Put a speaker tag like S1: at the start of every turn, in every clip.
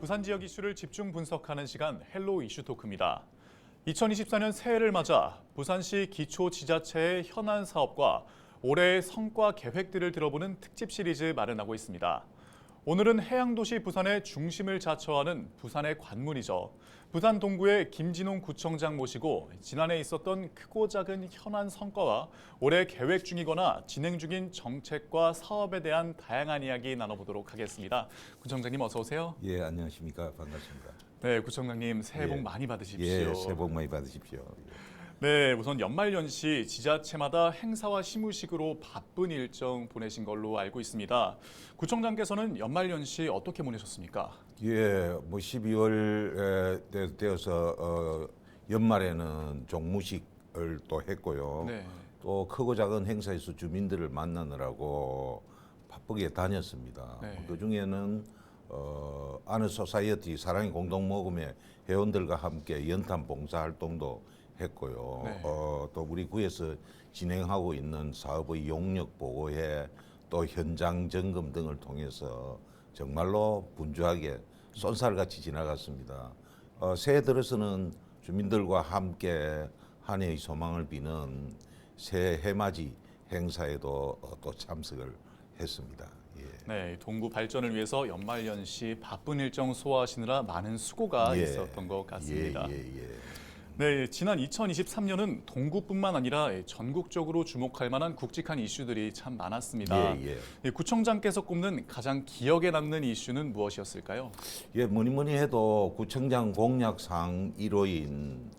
S1: 부산 지역 이슈를 집중 분석하는 시간 헬로 이슈 토크입니다. 2024년 새해를 맞아 부산시 기초지자체의 현안 사업과 올해의 성과 계획들을 들어보는 특집 시리즈 마련하고 있습니다. 오늘은 해양도시 부산의 중심을 자처하는 부산의 관문이죠. 부산 동구의 김진홍 구청장 모시고 지난해 있었던 크고 작은 현안 성과와 올해 계획 중이거나 진행 중인 정책과 사업에 대한 다양한 이야기 나눠보도록 하겠습니다. 구청장님 어서 오세요.
S2: 예, 안녕하십니까. 반갑습니다.
S1: 네, 구청장님 새해 복
S2: 예.
S1: 많이 받으십시오.
S2: 예, 새해 복 많이 받으십시오.
S1: 네, 우선 연말연시 지자체마다 행사와 시무식으로 바쁜 일정 보내신 걸로 알고 있습니다. 구청장께서는 연말연시 어떻게 보내셨습니까?
S2: 예, 뭐 12월 되어서 연말에는 종무식을 또 했고요.
S1: 네.
S2: 또 크고 작은 행사에서 주민들을 만나느라고 바쁘게 다녔습니다.
S1: 네.
S2: 그 중에는 아는 소사이어티 사랑의 공동모금회 회원들과 함께 연탄 봉사 활동도 했고요.
S1: 네.
S2: 또 우리 구에서 진행하고 있는 사업의 용역 보고회 또 현장 점검 등을 통해서 정말로 분주하게 쏜살같이 지나갔습니다. 새해 들어서는 주민들과 함께 한 해의 소망을 비는 새해 해맞이 행사에도 또 참석을 했습니다. 예.
S1: 네, 동구 발전을 위해서 연말연시 바쁜 일정 소화하시느라 많은 수고가
S2: 예.
S1: 있었던 것 같습니다.
S2: 예.
S1: 네, 지난 2023년은 동구뿐만 아니라 전국적으로 주목할 만한 굵직한 이슈들이 참 많았습니다.
S2: 예.
S1: 구청장께서 꼽는 가장 기억에 남는 이슈는 무엇이었을까요?
S2: 예, 뭐니 해도 구청장 공약상 1호인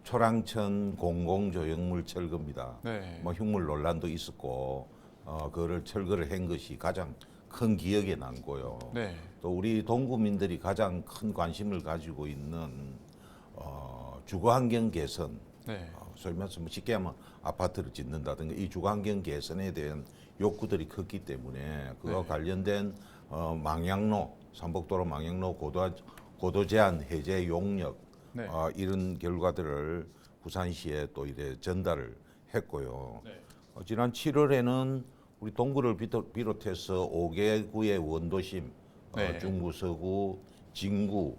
S2: 초랑천 공공조형물 철거입니다.
S1: 네.
S2: 뭐 흉물 논란도 있었고 그거를 철거를 한 것이 가장 큰 기억에 남고요.
S1: 네.
S2: 또 우리 동구민들이 가장 큰 관심을 가지고 있는 주거환경 개선,
S1: 네.
S2: 소위 말해서 뭐 쉽게 하면 아파트를 짓는다든가 이 주거환경 개선에 대한 욕구들이 컸기 때문에 그와
S1: 네.
S2: 관련된 망향로, 삼복도로 망향로 고도 제한 해제 용역
S1: 네.
S2: 이런 결과들을 부산시에 또 이래 전달을 했고요.
S1: 네.
S2: 지난 7월에는 우리 동구를 비롯해서 5개 구의 원도심,
S1: 네.
S2: 중구, 서구, 진구,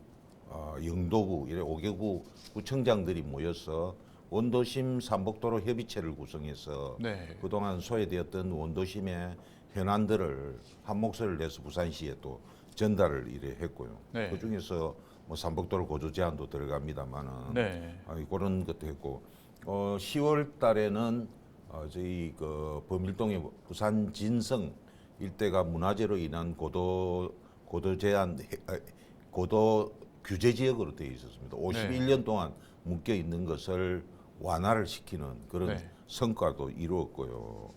S2: 영도구 이래 5개 구 구청장들이 모여서 원도심 삼복도로 협의체를 구성해서
S1: 네.
S2: 그동안 소외되었던 원도심의 현안들을 한 목소리를 내서 부산시에 또 전달을 이래 했고요.
S1: 네.
S2: 그 중에서 뭐 삼복도로 고조 제한도 들어갑니다만은
S1: 네.
S2: 그런 것도 했고 10월 달에는 저희 그 범일동의 부산 진성 일대가 문화재로 인한 고도 제한 고도 규제 지역으로 되어 있었습니다. 51년 동안 묶여 있는 것을 완화를 시키는 그런
S1: 네.
S2: 성과도 이루었고요.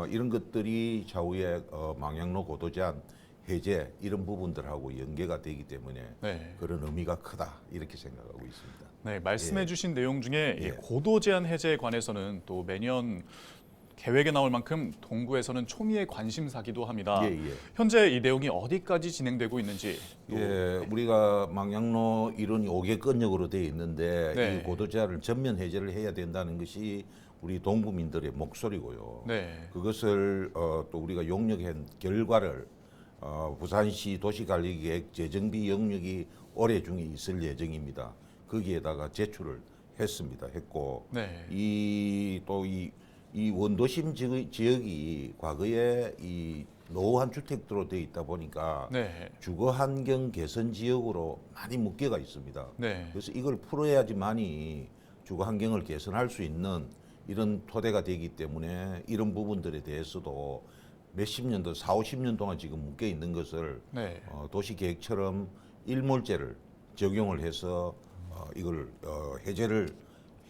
S2: 이런 것들이 차후에 망향로 고도 제한 해제 이런 부분들하고 연계가 되기 때문에
S1: 네.
S2: 그런 의미가 크다 이렇게 생각하고 있습니다.
S1: 네, 말씀해
S2: 예.
S1: 주신 내용 중에 이
S2: 예.
S1: 고도 제한 해제에 관해서는 또 매년 계획에 나올 만큼 동구에서는 초미의 관심사기도 합니다.
S2: 예.
S1: 현재 이 내용이 어디까지 진행되고 있는지 또
S2: 예, 우리가 망향로 이론이 5개권역으로 되어 있는데
S1: 네.
S2: 이 고도 제한을 전면 해제를 해야 된다는 것이 우리 동구민들의 목소리고요.
S1: 네.
S2: 그것을 또 우리가 용역한 결과를 부산시 도시관리계획 재정비 영역이 올해 중에 있을 예정입니다. 거기에다가 제출을 했고
S1: 네.
S2: 이 원도심 지역이 과거에 이 노후한 주택도로 되어 있다 보니까
S1: 네.
S2: 주거 환경 개선 지역으로 많이 묶여가 있습니다.
S1: 네.
S2: 그래서 이걸 풀어야지만이 주거 환경을 개선할 수 있는 이런 토대가 되기 때문에 이런 부분들에 대해서도 몇십 년도 40-50년 동안 지금 묶여 있는 것을
S1: 네.
S2: 도시계획처럼 일몰제를 적용을 해서 이걸 해제를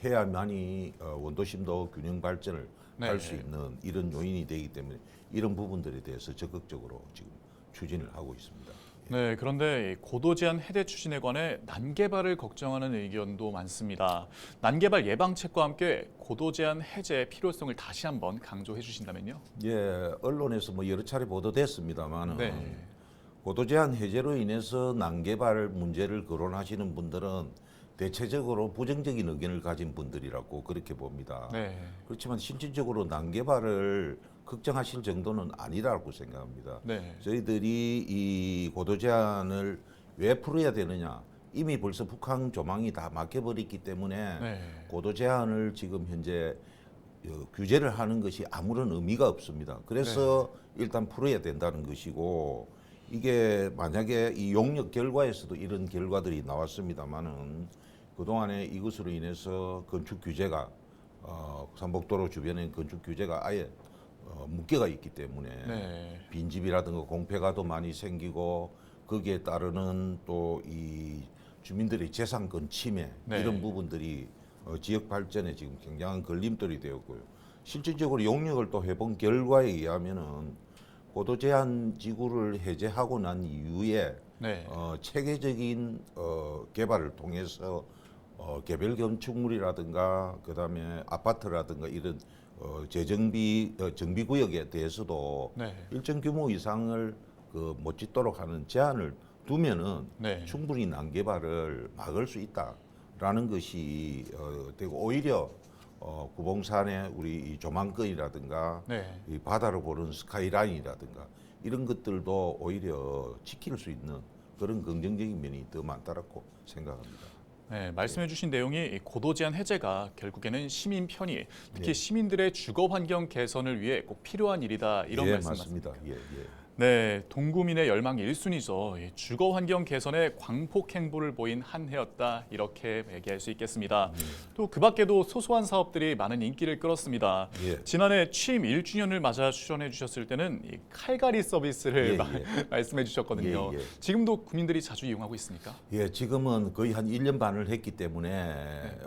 S2: 해야만이 원도심도 균형 발전을
S1: 네.
S2: 할 수 있는 이런 요인이 되기 때문에 이런 부분들에 대해서 적극적으로 지금 추진을 하고 있습니다.
S1: 네, 그런데 이 고도 제한 해제 추진에 관해 난개발을 걱정하는 의견도 많습니다. 난개발 예방책과 함께 고도 제한 해제의 필요성을 다시 한번 강조해 주신다면요?
S2: 예, 언론에서 뭐 여러 차례 보도됐습니다만은
S1: 네.
S2: 고도 제한 해제로 인해서 난개발 문제를 거론하시는 분들은 대체적으로 부정적인 의견을 가진 분들이라고 그렇게 봅니다.
S1: 네.
S2: 그렇지만 실질적으로 난개발을 걱정하실 정도는 아니라고 생각합니다.
S1: 네.
S2: 저희들이 이 고도 제한을 왜 풀어야 되느냐? 이미 벌써 북한 조망이 다 막혀버렸기 때문에
S1: 네.
S2: 고도 제한을 지금 현재 규제를 하는 것이 아무런 의미가 없습니다. 그래서 일단 풀어야 된다는 것이고, 이게 만약에 이 용역 결과에서도 이런 결과들이 나왔습니다만은 그동안에 이것으로 인해서 건축 규제가 삼복도로 주변에 건축 규제가 아예 묶여가 있기 때문에
S1: 네.
S2: 빈집이라든가 공폐가도 많이 생기고, 거기에 따르는 또 이 주민들의 재산권 침해
S1: 네.
S2: 이런 부분들이 지역 발전에 지금 굉장한 걸림돌이 되었고요. 실질적으로 용역을 또 해본 결과에 의하면은 고도 제한 지구를 해제하고 난 이후에
S1: 네.
S2: 체계적인 개발을 통해서 개별 건축물이라든가 그다음에 아파트라든가 이런 재정비 정비 구역에 대해서도
S1: 네.
S2: 일정 규모 이상을 못 짓도록 하는 제한을 두면은
S1: 네.
S2: 충분히 난개발을 막을 수 있다라는 것이 되고, 오히려 구봉산의 우리 이 조망권이라든가
S1: 네.
S2: 이 바다를 보는 스카이라인이라든가 이런 것들도 오히려 지킬 수 있는 그런 긍정적인 면이 더 많다라고 생각합니다.
S1: 네, 말씀해주신 내용이 고도 제한 해제가 결국에는 시민 편의, 특히
S2: 네.
S1: 시민들의 주거 환경 개선을 위해 꼭 필요한 일이다 이런
S2: 예,
S1: 말씀
S2: 맞습니다.
S1: 맞습니까?
S2: 예.
S1: 네, 동구민의 열망 1순위죠. 주거 환경 개선에 광폭 행보를 보인 한 해였다 이렇게 얘기할 수 있겠습니다. 또 그 밖에도 소소한 사업들이 많은 인기를 끌었습니다.
S2: 예.
S1: 지난해 취임 1주년을 맞아 출연해 주셨을 때는 이 칼갈이 서비스를 말씀해 주셨거든요.
S2: 예, 예.
S1: 지금도 국민들이 자주 이용하고 있습니까?
S2: 예, 지금은 거의 한 1년 반을 했기 때문에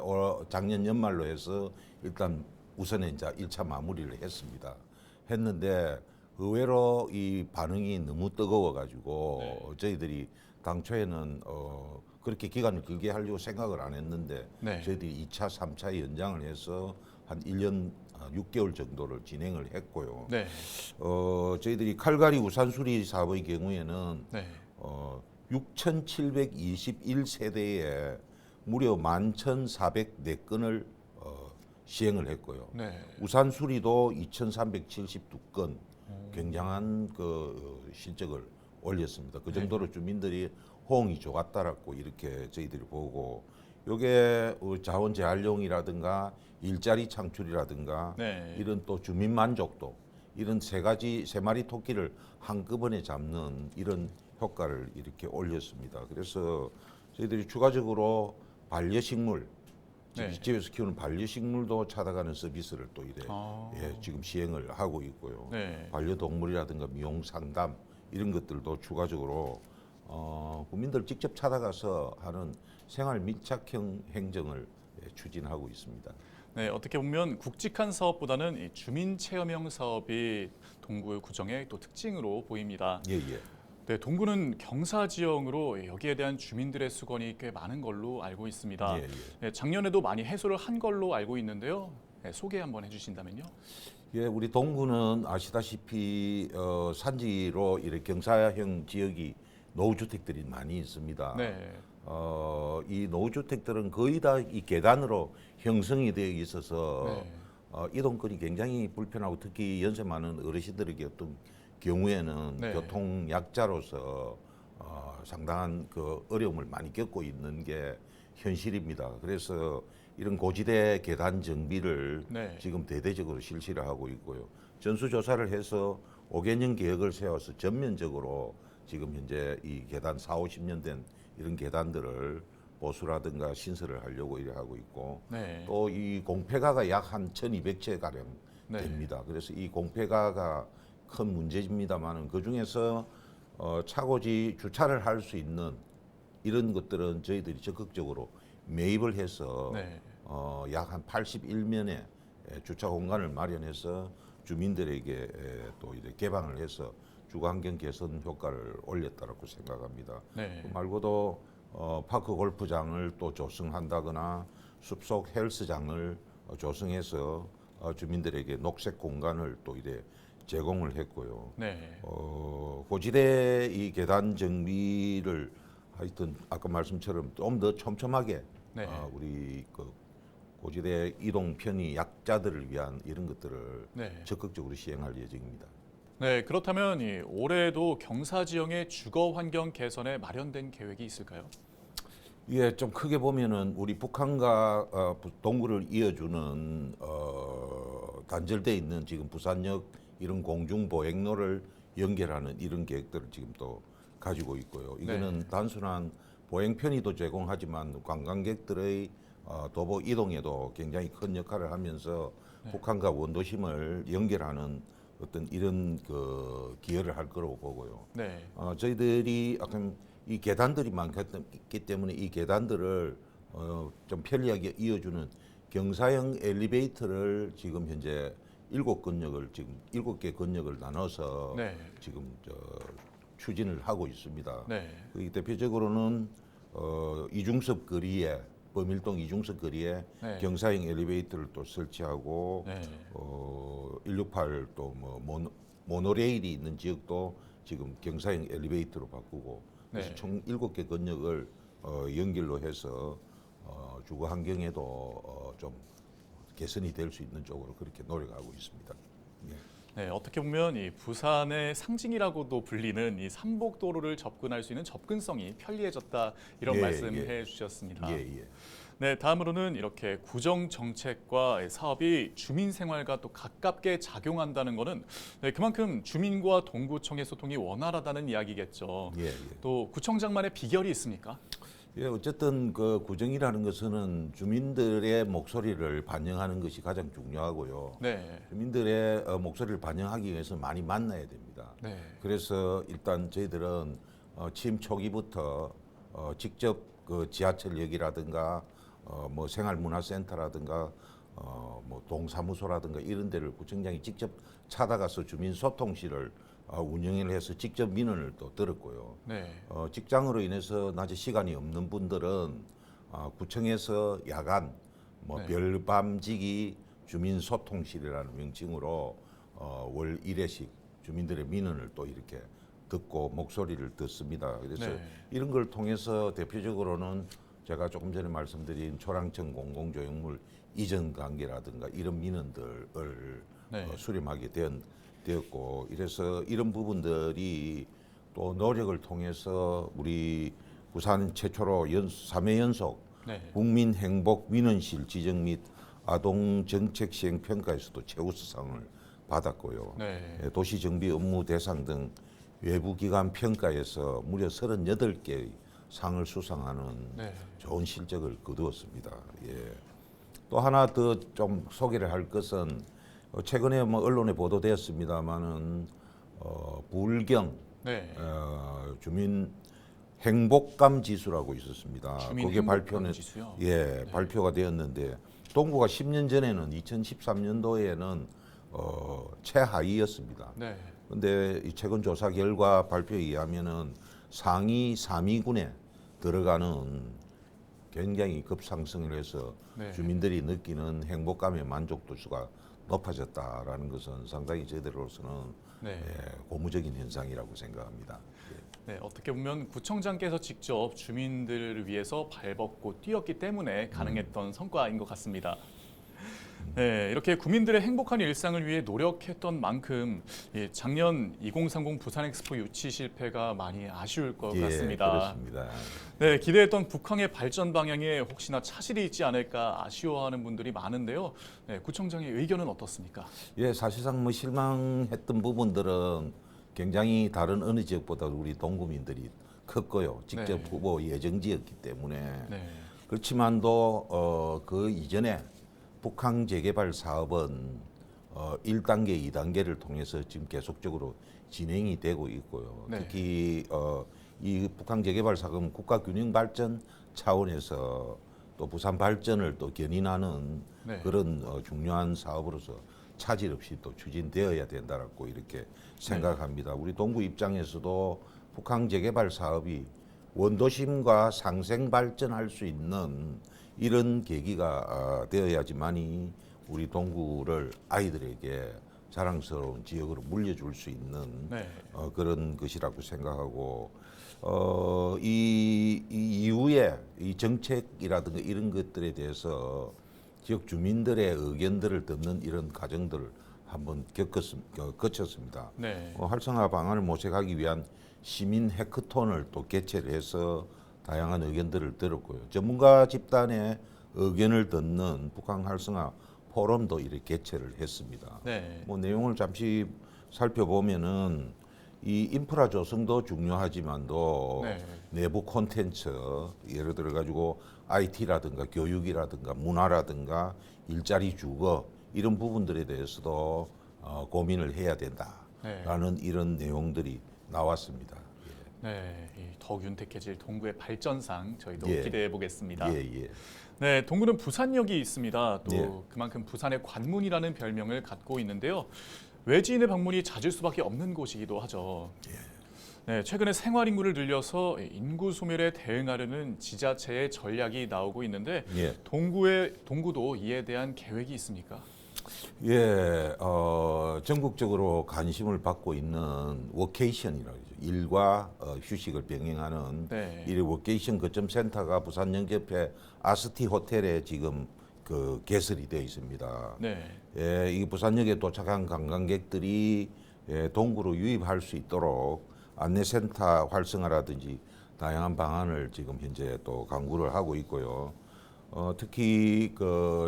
S2: 작년 연말로 해서 일단 우선에 이제 1차 마무리를 했는데 의외로 이 반응이 너무 뜨거워가지고 저희들이 당초에는 그렇게 기간을 길게 하려고 생각을 안 했는데 저희들이 2차, 3차 연장을 해서 한 1년 6개월 정도를 진행을 했고요. 저희들이 칼갈이 우산수리 사업의 경우에는 6,721세대에 무려 11,404건을 시행을 했고요. 우산 수리도 2,372건, 굉장한 그 실적을 올렸습니다. 그 정도로 주민들이 호응이 좋았다라고 이렇게 저희들이 보고, 요게 자원 재활용이라든가 일자리 창출이라든가 이런 또 주민 만족도, 이런 세 마리 토끼를 한꺼번에 잡는 이런 효과를 이렇게 올렸습니다. 그래서 저희들이 추가적으로 반려식물, 집에서 키우는 반려식물도 찾아가는 서비스를 또 이래 지금 시행을 하고 있고요. 반려동물이라든가 미용 상담 이런 것들도 추가적으로 국민들 직접 찾아가서 하는 생활 밀착형 행정을 추진하고 있습니다.
S1: 네, 어떻게 보면 굵직한 사업보다는 이 주민 체험형 사업이 동구 구정의 또 특징으로 보입니다. 네, 동구는 경사 지형으로 여기에 대한 주민들의 수건이 꽤 많은 걸로 알고 있습니다. 네, 작년에도 많이 해소를 한 걸로 알고 있는데요. 네, 소개 한번 해주신다면요.
S2: 예, 우리 동구는 아시다시피 산지로 이렇게 경사형 지역이 노후주택들이 많이 있습니다. 이 노후주택들은 거의 다 이 계단으로 형성이 되어 있어서 이동권이 굉장히 불편하고, 특히 연세 많은 어르신들에게 어떤 경우에는 교통 약자로서 상당한 그 어려움을 많이 겪고 있는 게 현실입니다. 그래서 이런 고지대 계단 정비를 지금 대대적으로 실시를 하고 있고요. 전수조사를 해서 5개년 계획을 세워서 전면적으로 지금 현재 이 계단 4, 50년 된 이런 계단들을 보수라든가 신설을 하려고 이래 하고 있고, 또 이 공폐가가 약 한 1,200채 가량 됩니다. 그래서 이 공폐가가 큰 문제입니다만은 그 중에서 차고지 주차를 할 수 있는 이런 것들은 저희들이 적극적으로 매입을 해서 약 한 81면의 주차 공간을 마련해서 주민들에게 또 이제 개방을 해서 주거 환경 개선 효과를 올렸다고 생각합니다. 그 말고도 파크 골프장을 또 조성한다거나 숲속 헬스장을 조성해서 주민들에게 녹색 공간을 또 이래 제공을 했고요. 고지대 이 계단 정비를 하여튼 아까 말씀처럼 좀 더 촘촘하게 우리 그 고지대 이동 편의 약자들을 위한 이런 것들을 적극적으로 시행할 예정입니다.
S1: 네, 그렇다면 올해도 경사 지형의 주거 환경 개선에 마련된 계획이 있을까요?
S2: 예, 좀 크게 보면은 우리 북한과 동구를 이어주는 단절돼 있는 지금 부산역 이런 공중 보행로를 연결하는 이런 계획들을 지금 또 가지고 있고요. 이거는
S1: 네.
S2: 단순한 보행 편의도 제공하지만 관광객들의 도보 이동에도 굉장히 큰 역할을 하면서
S1: 네.
S2: 북한과 원도심을 연결하는 어떤 이런 그 기여를 할 거라고 보고요.
S1: 네.
S2: 저희들이 약간 이 계단들이 많기 때문에 이 계단들을 좀 편리하게 이어주는 경사형 엘리베이터를 지금 현재 7건역을 지금 7개 건역을 나눠서
S1: 네.
S2: 지금 추진을 하고 있습니다.
S1: 네.
S2: 그 대표적으로는 이중섭 거리에 범일동 이중섭 거리에
S1: 네.
S2: 경사형 엘리베이터를 또 설치하고
S1: 네.
S2: 168 또 뭐 모노레일이 있는 지역도 지금 경사형 엘리베이터로 바꾸고 그래서
S1: 네.
S2: 총 7개 건역을 연결로 해서 주거 환경에도 좀 개선이 될 수 있는 쪽으로 그렇게 노력하고 있습니다. 예.
S1: 네, 어떻게 보면 이 부산의 상징이라고도 불리는 이 삼복도로를 접근할 수 있는 접근성이 편리해졌다 이런
S2: 예,
S1: 말씀해 주셨습니다.
S2: 예, 예.
S1: 네, 다음으로는 이렇게 구정 정책과 사업이 주민 생활과 또 가깝게 작용한다는 것은 네, 그만큼 주민과 동구청의 소통이 원활하다는 이야기겠죠.
S2: 예, 예.
S1: 또 구청장만의 비결이 있습니까?
S2: 예, 어쨌든 그 구정이라는 것은 주민들의 목소리를 반영하는 것이 가장 중요하고요.
S1: 네,
S2: 주민들의 목소리를 반영하기 위해서 많이 만나야 됩니다.
S1: 네,
S2: 그래서 일단 저희들은 취임 초기부터 직접 그 지하철역이라든가 뭐 생활문화센터라든가 뭐 동사무소라든가 이런 데를 구청장이 직접 찾아가서 주민 소통실을 운영을 해서 직접 민원을 또 들었고요.
S1: 네,
S2: 직장으로 인해서 낮에 시간이 없는 분들은 구청에서 야간 뭐
S1: 네.
S2: 별밤지기 주민 소통실이라는 명칭으로 월 1회씩 주민들의 민원을 또 이렇게 듣고 목소리를 듣습니다. 그래서
S1: 네.
S2: 이런 걸 통해서 대표적으로는 제가 조금 전에 말씀드린 초랑천 공공조형물 이전 관계라든가 이런 민원들을
S1: 네.
S2: 수렴하게 되었고 이래서 이런 부분들이 또 노력을 통해서 우리 부산 최초로 3회 연속
S1: 네.
S2: 국민 행복 민원실 지정 및 아동 정책 시행 평가에서도 최우수상을 받았고요.
S1: 네.
S2: 도시 정비 업무 대상 등 외부 기관 평가에서 무려 38개의 상을 수상하는
S1: 네.
S2: 좋은 실적을 거두었습니다. 예. 또 하나 더 좀 소개를 할 것은 최근에 뭐 언론에 보도되었습니다만은 부울경
S1: 네.
S2: 주민 행복감 지수라고 있었습니다.
S1: 주민
S2: 그게
S1: 행복감
S2: 발표는
S1: 지수요?
S2: 예 발표가 되었는데 동구가 10년 전에는 2013년도에는 최하위였습니다.
S1: 네.
S2: 그런데 이 최근 조사 결과 발표에 의하면은 상위 3위군에 들어가는 굉장히 급상승을 해서
S1: 네.
S2: 주민들이 느끼는 행복감의 만족도수가 높아졌다라는 것은 상당히 저희들로서는
S1: 네.
S2: 고무적인 현상이라고 생각합니다.
S1: 네, 어떻게 보면 구청장께서 직접 주민들을 위해서 발벗고 뛰었기 때문에 가능했던 성과인 것 같습니다. 네, 이렇게 구민들의 행복한 일상을 위해 노력했던 만큼 작년 2030 부산 엑스포 유치 실패가 많이 아쉬울 것 같습니다.
S2: 그렇습니다.
S1: 네, 기대했던 북한의 발전 방향에 혹시나 차질이 있지 않을까 아쉬워하는 분들이 많은데요. 네, 구청장의 의견은 어떻습니까?
S2: 예, 사실상 뭐 실망했던 부분들은 굉장히 다른 어느 지역보다 우리 동구민들이 컸고요. 직접
S1: 네.
S2: 후보 예정지였기 때문에
S1: 네,
S2: 그렇지만도 그 이전에 북한 재개발 사업은 1단계, 2단계를 통해서 지금 계속적으로 진행이 되고 있고요.
S1: 네.
S2: 특히 이 북한 재개발 사업은 국가 균형 발전 차원에서 또 부산 발전을 또 견인하는
S1: 네.
S2: 그런 중요한 사업으로서 차질 없이 또 추진되어야 된다라고 이렇게 생각합니다. 우리 동구 입장에서도 북한 재개발 사업이 원도심과 상생 발전할 수 있는 이런 계기가 되어야지만이 우리 동구를 아이들에게 자랑스러운 지역으로 물려줄 수 있는
S1: 네.
S2: 그런 것이라고 생각하고 이 이후에 이 정책이라든가 이런 것들에 대해서 지역 주민들의 의견들을 듣는 이런 과정들을 한번 거쳤습니다.
S1: 네.
S2: 활성화 방안을 모색하기 위한 시민 해커톤을 또 개최를 해서 다양한 의견들을 들었고요. 전문가 집단의 의견을 듣는 북한 활성화 포럼도 이렇게 개최를 했습니다.
S1: 네.
S2: 뭐 내용을 잠시 살펴보면은 이 인프라 조성도 중요하지만도
S1: 네.
S2: 내부 콘텐츠 예를 들어 가지고 IT라든가 교육이라든가 문화라든가 일자리 주거 이런 부분들에 대해서도 고민을 해야 된다라는
S1: 네.
S2: 이런 내용들이 나왔습니다.
S1: 네. 이 더욱 윤택해질 동구의 발전상 저희도
S2: 예.
S1: 기대해 보겠습니다.
S2: 예.
S1: 네, 동구는 부산역이 있습니다. 또
S2: 예.
S1: 그만큼 부산의 관문이라는 별명을 갖고 있는데요. 외지인의 방문이 잦을 수밖에 없는 곳이기도 하죠. 네, 최근에 생활 인구를 늘려서 인구 소멸에 대응하려는 지자체의 전략이 나오고 있는데
S2: 예.
S1: 동구도 이에 대한 계획이 있습니까?
S2: 예, 전국적으로 관심을 받고 있는 워케이션이라고 하죠. 일과 휴식을 병행하는
S1: 네.
S2: 이 워케이션 거점 센터가 부산 영접해 아스티 호텔에 지금 개설이 되어 있습니다.
S1: 네.
S2: 예, 이 부산역에 도착한 관광객들이 동구로 유입할 수 있도록 안내센터 활성화라든지 다양한 방안을 지금 현재 또 강구를 하고 있고요. 특히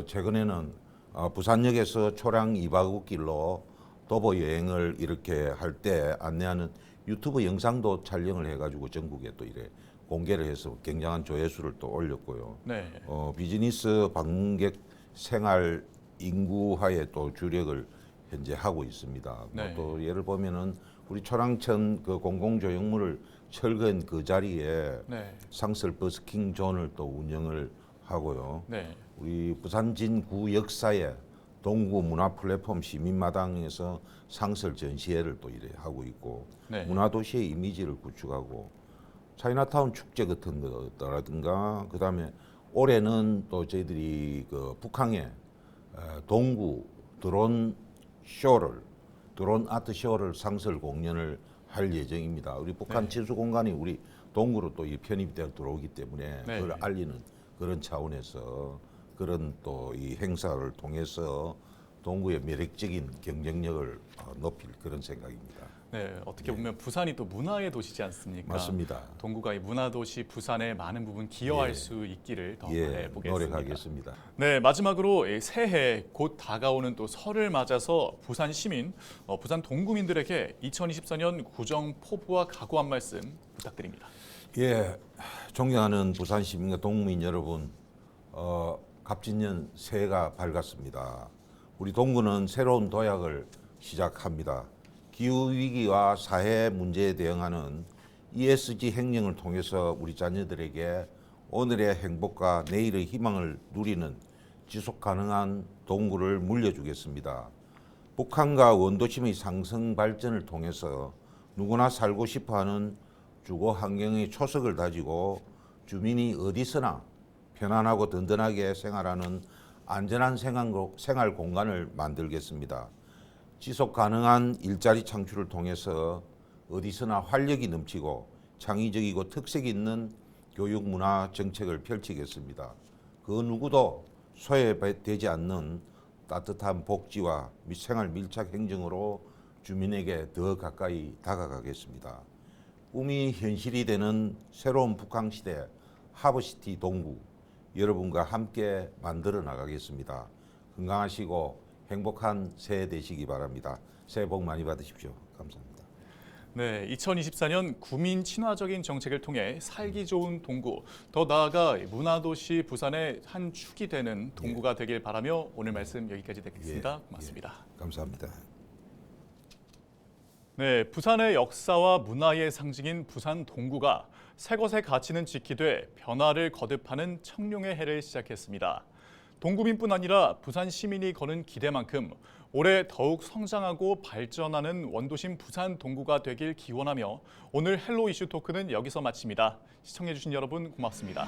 S2: 최근에는 부산역에서 초량 2박 5일로 도보 여행을 이렇게 할 때 안내하는 유튜브 영상도 촬영을 해가지고 전국에 또 이래 공개를 해서 굉장한 조회수를 또 올렸고요.
S1: 네.
S2: 비즈니스 방문객 생활 인구화에 또 주력을 현재 하고 있습니다.
S1: 네.
S2: 또 예를 보면은 우리 초랑천 공공조형물을 철거한 그 자리에
S1: 네.
S2: 상설 버스킹 존을 또 운영을 하고요.
S1: 네.
S2: 우리 부산진구 역사에 동구 문화 플랫폼 시민마당에서 상설 전시회를 또 이래 하고 있고
S1: 네.
S2: 문화도시의 이미지를 구축하고 차이나타운 축제 같은 거라든가 그다음에 올해는 또 저희들이 북항에 동구 드론 아트 쇼를 상설 공연을 할 예정입니다. 우리 북한
S1: 네.
S2: 지수 공간이 우리 동구로 또 편입되어 들어오기 때문에
S1: 네.
S2: 그걸 알리는 그런 차원에서 그런 또 이 행사를 통해서 동구의 매력적인 경쟁력을 높일 그런 생각입니다.
S1: 네. 어떻게 보면 부산이 또 문화의 도시지 않습니까?
S2: 맞습니다.
S1: 동구가 이 문화도시 부산에 많은 부분 기여할
S2: 예.
S1: 수 있기를 더
S2: 예,
S1: 바라보겠습니다.
S2: 노력하겠습니다.
S1: 네, 마지막으로 이 새해 곧 다가오는 또 설을 맞아서 부산 시민, 부산 동구민들에게 2024년 구정 포부와 각오 한 말씀 부탁드립니다.
S2: 예, 존경하는 부산 시민과 동민 여러분, 갑진년 새해가 밝았습니다. 우리 동구는 새로운 도약을 시작합니다. 기후 위기와 사회 문제에 대응하는 ESG 행령을 통해서 우리 자녀들에게 오늘의 행복과 내일의 희망을 누리는 지속 가능한 동구를 물려주겠습니다. 북한과 원도심의 상승 발전을 통해서 누구나 살고 싶어하는 주거 환경의 초석을 다지고 주민이 어디서나 편안하고 든든하게 생활하는 안전한 생활 공간을 만들겠습니다. 지속 가능한 일자리 창출을 통해서 어디서나 활력이 넘치고 창의적이고 특색 있는 교육 문화 정책을 펼치겠습니다. 그 누구도 소외되지 않는 따뜻한 복지와 생활 밀착 행정으로 주민에게 더 가까이 다가가겠습니다. 꿈이 현실이 되는 새로운 북한 시대 하버시티 동구 여러분과 함께 만들어 나가겠습니다. 건강하시고 행복한 새해 되시기 바랍니다. 새해 복 많이 받으십시오. 감사합니다.
S1: 네, 2024년 구민 친화적인 정책을 통해 살기 좋은 동구, 더 나아가 문화도시 부산의 한 축이 되는 동구가 되길 바라며 오늘 말씀 여기까지 듣겠습니다. 고맙습니다.
S2: 감사합니다.
S1: 네, 부산의 역사와 문화의 상징인 부산 동구가 새 것의 가치는 지키되 변화를 거듭하는 청룡의 해를 시작했습니다. 동구민뿐 아니라 부산 시민이 거는 기대만큼 올해 더욱 성장하고 발전하는 원도심 부산 동구가 되길 기원하며 오늘 헬로 이슈 토크는 여기서 마칩니다. 시청해주신 여러분 고맙습니다.